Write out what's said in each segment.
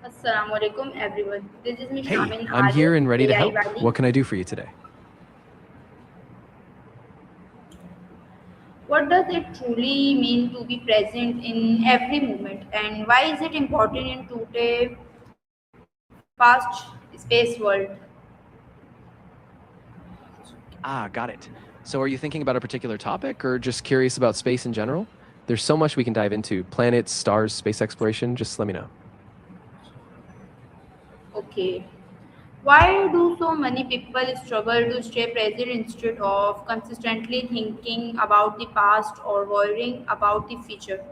Assalamu alaikum everyone. This is Hey, Mishamin I'm Arif, here and ready to AI help. Wali. What can I do for you today? What does it truly mean to be present in every moment, and why is it important in today's fast space world? Got it. So, are you thinking about a particular topic or just curious about space in general? There's so much we can dive into planets, stars, space exploration. Just let me know. Okay. Why do so many people struggle to stay present instead of consistently thinking about the past or worrying about the future?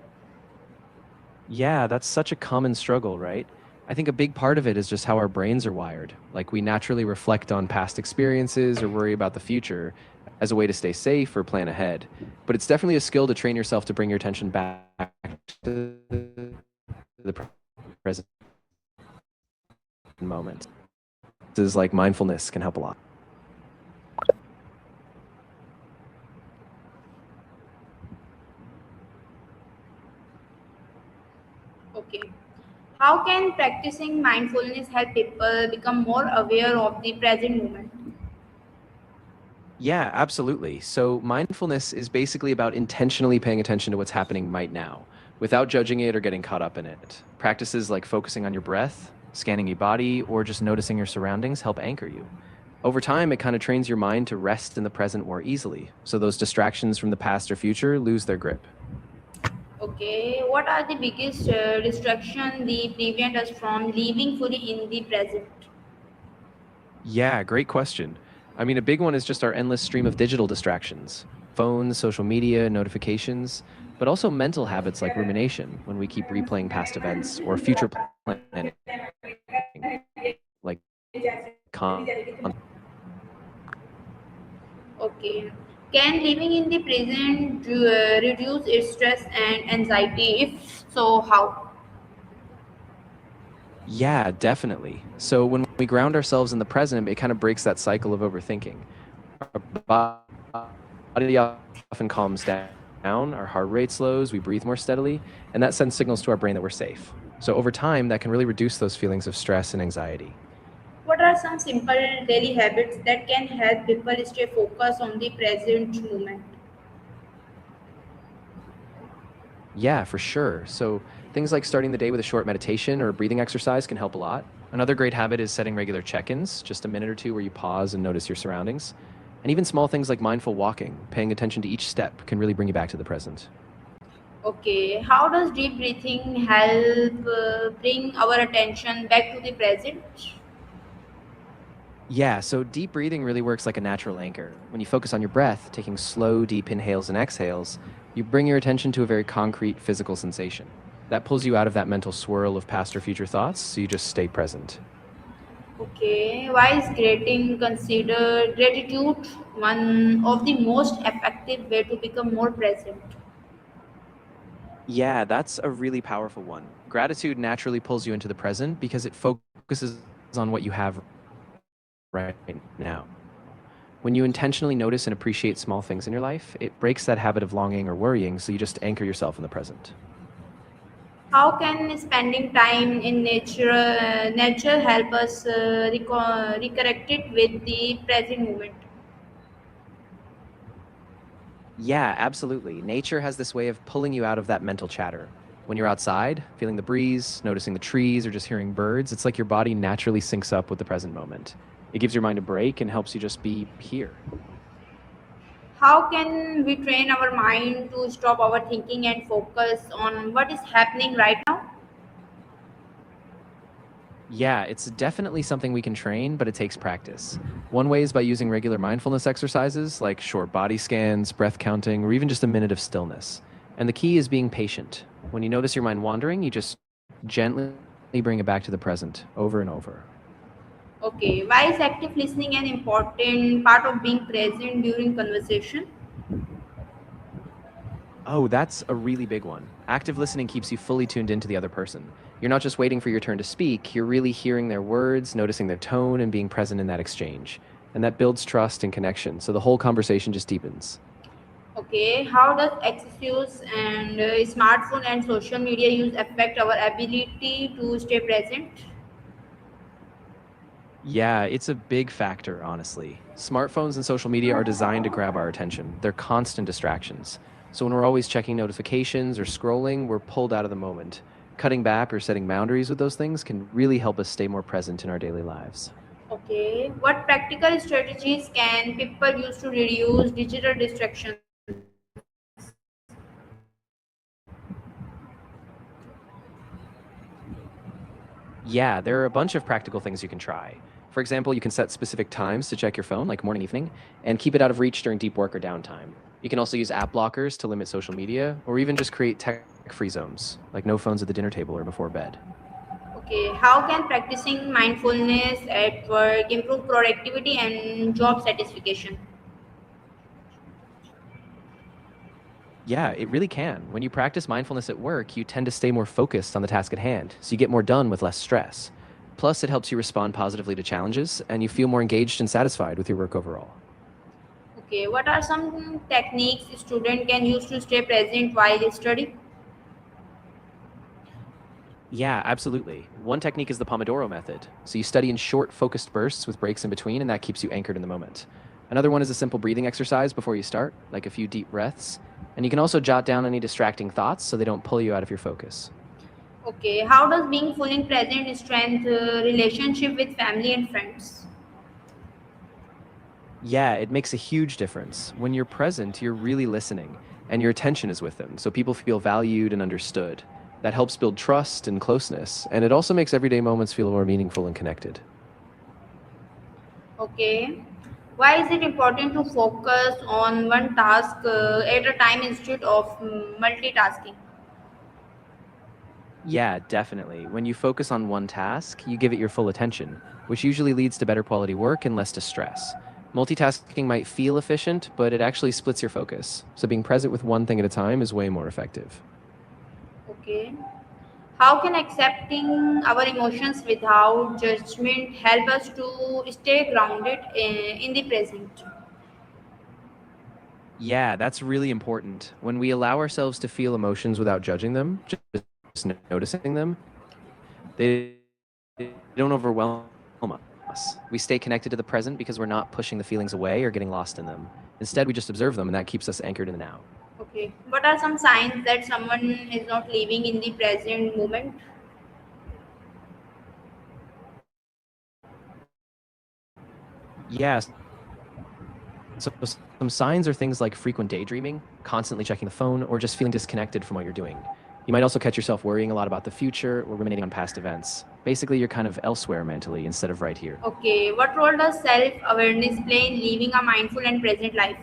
Yeah, that's such a common struggle, right? I think a big part of it is just how our brains are wired. Like, we naturally reflect on past experiences or worry about the future as a way to stay safe or plan ahead. But it's definitely a skill to train yourself to bring your attention back to the present moment. This is like mindfulness can help a lot. Okay. How can practicing mindfulness help people become more aware of the present moment? Yeah, absolutely. So, mindfulness is basically about intentionally paying attention to what's happening right now without judging it or getting caught up in it. Practices like focusing on your breath, scanning your body, or just noticing your surroundings help anchor you. Over time, it kind of trains your mind to rest in the present more easily, so those distractions from the past or future lose their grip. Okay, what are the biggest distraction they prevent us from living fully in the present? Yeah, great question. I mean, a big one is just our endless stream of digital distractions phones, social media, notifications, but also mental habits like rumination when we keep replaying past events or future planning, like Okay, can living in the present reduce its stress and anxiety? If so, how? Yeah, definitely. So when we ground ourselves in the present, it kind of breaks that cycle of overthinking. Our body often calms down, our heart rate slows, we breathe more steadily, and that sends signals to our brain that we're safe. So over time, that can really reduce those feelings of stress and anxiety. What are some simple daily habits that can help people stay focused on the present moment? Yeah, for sure. So things like starting the day with a short meditation or a breathing exercise can help a lot. Another great habit is setting regular check-ins, just a minute or two where you pause and notice your surroundings. And even small things like mindful walking, paying attention to each step can really bring you back to the present. Okay, how does deep breathing help bring our attention back to the present? Yeah, so deep breathing really works like a natural anchor. When you focus on your breath, taking slow, deep inhales and exhales, you bring your attention to a very concrete physical sensation. That pulls you out of that mental swirl of past or future thoughts, so you just stay present. Okay, why is gratitude considered gratitude one of the most effective way to become more present? Yeah, that's a really powerful one. Gratitude naturally pulls you into the present because it focuses on what you have right now. When you intentionally notice and appreciate small things in your life, it breaks that habit of longing or worrying, so you just anchor yourself in the present. How can spending time in nature help us reconnect it with the present moment? Yeah, absolutely. Nature has this way of pulling you out of that mental chatter. When you're outside, feeling the breeze, noticing the trees, or just hearing birds, it's like your body naturally syncs up with the present moment. It gives your mind a break and helps you just be here. How can we train our mind to stop our thinking and focus on what is happening right now? Yeah, it's definitely something we can train, but it takes practice. One way is by using regular mindfulness exercises like short body scans, breath counting, or even just a minute of stillness. And the key is being patient. When you notice your mind wandering, you just gently bring it back to the present over and over. Okay, why is active listening an important part of being present during conversation? Oh, that's a really big one. Active listening keeps you fully tuned into the other person. You're not just waiting for your turn to speak, you're really hearing their words, noticing their tone, and being present in that exchange. And that builds trust and connection, so the whole conversation just deepens. Okay, how does excess and smartphone and social media use affect our ability to stay present? Yeah, it's a big factor, honestly. Smartphones and social media are designed to grab our attention. They're constant distractions. So when we're always checking notifications or scrolling, we're pulled out of the moment. Cutting back or setting boundaries with those things can really help us stay more present in our daily lives. Okay, what practical strategies can people use to reduce digital distractions? Yeah, there are a bunch of practical things you can try. For example, you can set specific times to check your phone, like morning, evening, and keep it out of reach during deep work or downtime. You can also use app blockers to limit social media, or even just create tech free zones, like no phones at the dinner table or before bed. Okay, how can practicing mindfulness at work improve productivity and job satisfaction? Yeah, it really can. When you practice mindfulness at work, you tend to stay more focused on the task at hand, so you get more done with less stress. Plus, it helps you respond positively to challenges, and you feel more engaged and satisfied with your work overall. Okay, what are some techniques student can use to stay present while studying? Yeah, absolutely. One technique is the Pomodoro method. So you study in short, focused bursts with breaks in between, and that keeps you anchored in the moment. Another one is a simple breathing exercise before you start, like a few deep breaths. And you can also jot down any distracting thoughts so they don't pull you out of your focus. Okay, how does being fully present strengthen relationship with family and friends? Yeah, it makes a huge difference. When you're present, you're really listening, and your attention is with them, so people feel valued and understood. That helps build trust and closeness, and it also makes everyday moments feel more meaningful and connected. Okay, why is it important to focus on one task at a time instead of multitasking? Yeah, definitely. When you focus on one task, you give it your full attention, which usually leads to better quality work and less distress. Multitasking might feel efficient, but it actually splits your focus. So being present with one thing at a time is way more effective. Okay, how can accepting our emotions without judgment help us to stay grounded in the present? Yeah, that's really important. When we allow ourselves to feel emotions without judging them, just noticing them, they don't overwhelm us. We stay connected to the present because we're not pushing the feelings away or getting lost in them. Instead, we just observe them, and that keeps us anchored in the now. Okay, what are some signs that someone is not living in the present moment? Yeah, so some signs are things like frequent daydreaming, constantly checking the phone, or just feeling disconnected from what you're doing. You might also catch yourself worrying a lot about the future or ruminating on past events. Basically, you're kind of elsewhere mentally instead of right here. Okay, what role does self awareness play in living a mindful and present life?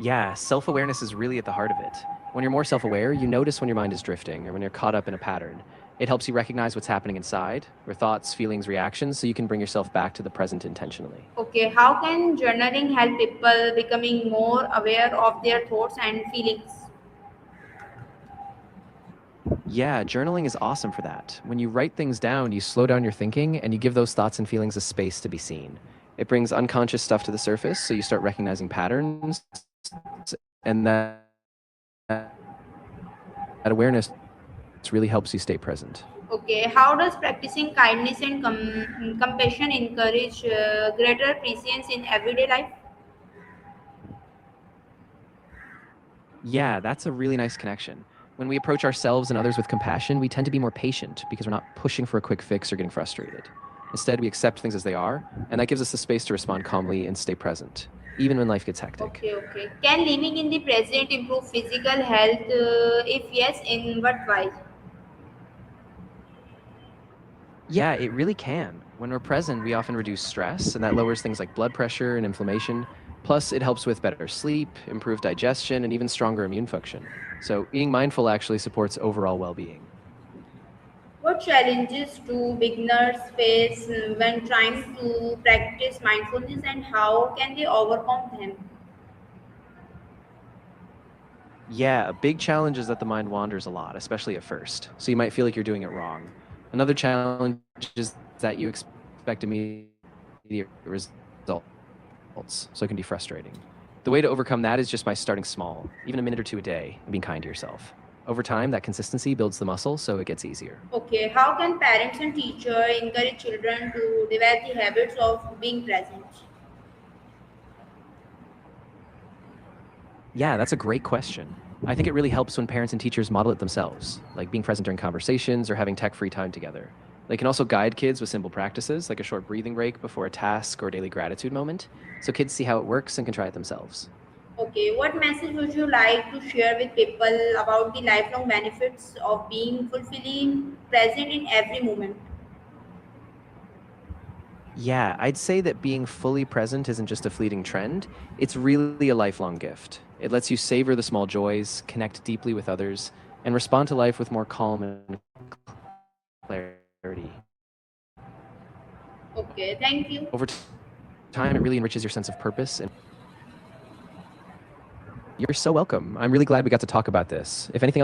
Yeah, self awareness is really at the heart of it. When you're more self aware, you notice when your mind is drifting or when you're caught up in a pattern. It helps you recognize what's happening inside, your thoughts, feelings, reactions, so you can bring yourself back to the present intentionally. Okay, how can journaling help people becoming more aware of their thoughts and feelings? Yeah, journaling is awesome for that. When you write things down, you slow down your thinking and you give those thoughts and feelings a space to be seen. It brings unconscious stuff to the surface, so you start recognizing patterns, and that awareness really helps you stay present. Okay, how does practicing kindness and compassion encourage greater presence in everyday life? Yeah, that's a really nice connection. When we approach ourselves and others with compassion, we tend to be more patient because we're not pushing for a quick fix or getting frustrated. Instead, we accept things as they are, and that gives us the space to respond calmly and stay present, even when life gets hectic. Okay, okay. Can living in the present improve physical health? If yes, in what way? Yeah, it really can. When we're present, we often reduce stress, and that lowers things like blood pressure and inflammation. Plus, it helps with better sleep, improved digestion, and even stronger immune function. So, being mindful actually supports overall well being. What challenges do beginners face when trying to practice mindfulness and how can they overcome them? Yeah, a big challenge is that the mind wanders a lot, especially at first. So, you might feel like you're doing it wrong. Another challenge is that you expect immediate results. results, so it can be frustrating. The way to overcome that is just by starting small, even a minute or two a day, and being kind to yourself. Over time, that consistency builds the muscle, so it gets easier. Okay, how can parents and teachers encourage children to develop the habits of being present? Yeah, that's a great question. I think it really helps when parents and teachers model it themselves, like being present during conversations or having tech free time together. They can also guide kids with simple practices, like a short breathing break before a task or daily gratitude moment, so kids see how it works and can try it themselves. Okay, what message would you like to share with people about the lifelong benefits of being fulfilling present in every moment? Yeah, I'd say that being fully present isn't just a fleeting trend, it's really a lifelong gift. It lets you savor the small joys, connect deeply with others, and respond to life with more calm and clarity. Okay, thank you. Over time, it really enriches your sense of purpose. And you're so welcome. I'm really glad we got to talk about this. If anything else